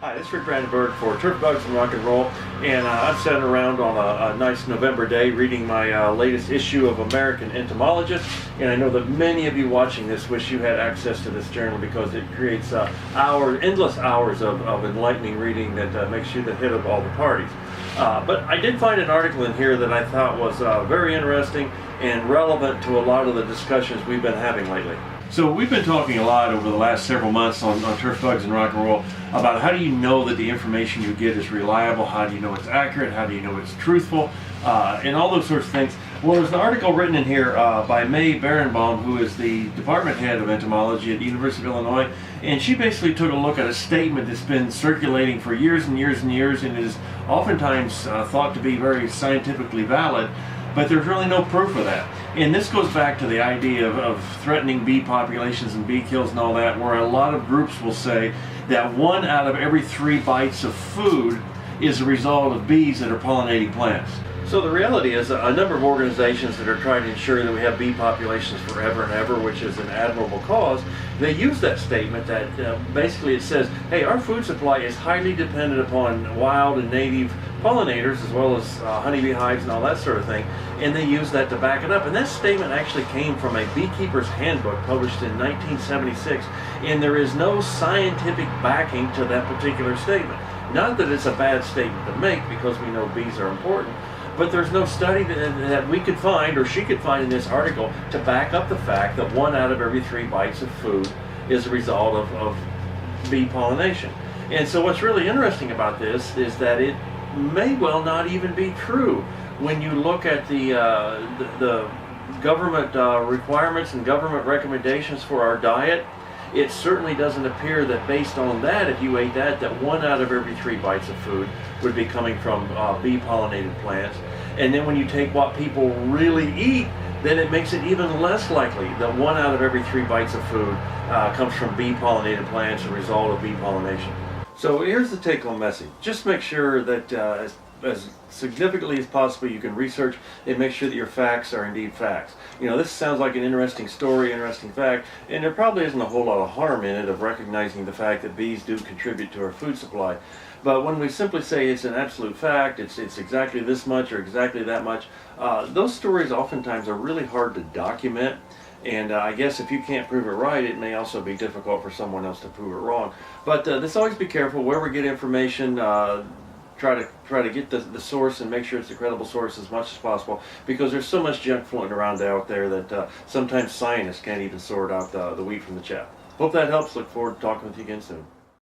Hi, this is Rick Brandenburg for Turf Bugs and Rock and Roll, and I'm sitting around on a nice November day reading my latest issue of American Entomologist, and I know that many of you watching this wish you had access to this journal because it creates endless hours of enlightening reading that makes you the hit of all the parties. But I did find an article in here that I thought was very interesting and relevant to a lot of the discussions we've been having lately. So we've been talking a lot over the last several months on Turf Bugs and Rock and Roll about how do you know that the information you get is reliable, how do you know it's accurate, how do you know it's truthful, and all those sorts of things. Well, there's an article written in here by May Berenbaum, who is the department head of entomology at the University of Illinois, and she basically took a look at a statement that's been circulating for years and years and years and is oftentimes thought to be very scientifically valid, but there's really no proof of that. And this goes back to the idea of threatening bee populations and bee kills and all that, where a lot of groups will say that 1 out of every 3 bites of food is a result of bees that are pollinating plants. So the reality is a number of organizations that are trying to ensure that we have bee populations forever and ever, which is an admirable cause, they use that statement that basically it says, hey, our food supply is highly dependent upon wild and native pollinators as well as honeybee hives and all that sort of thing, and they use that to back it up. And that statement actually came from a beekeeper's handbook published in 1976, and there is no scientific backing to that particular statement. Not that it's a bad statement to make, because we know bees are important, but there's no study that we could find, or she could find in this article, to back up the fact that 1 out of every 3 bites of food is a result of bee pollination. And so what's really interesting about this is that it may well not even be true when you look at the government requirements and government recommendations for our diet. It certainly doesn't appear that based on that, if you ate that 1 out of every 3 bites of food would be coming from bee pollinated plants. And then when you take what people really eat, then it makes it even less likely that 1 out of every 3 bites of food comes from bee pollinated plants as a result of bee pollination. So here's the take-home message. Just make sure that as significantly as possible you can research and make sure that your facts are indeed facts. You know, this sounds like an interesting story, interesting fact, and there probably isn't a whole lot of harm in it of recognizing the fact that bees do contribute to our food supply. But when we simply say it's an absolute fact, it's exactly this much or exactly that much, those stories oftentimes are really hard to document. And I guess if you can't prove it right, it may also be difficult for someone else to prove it wrong. But let's always be careful where we get information. Try to get the source and make sure it's a credible source as much as possible, because there's so much junk floating around out there that sometimes scientists can't even sort out the wheat from the chaff. Hope that helps. Look forward to talking with you again soon.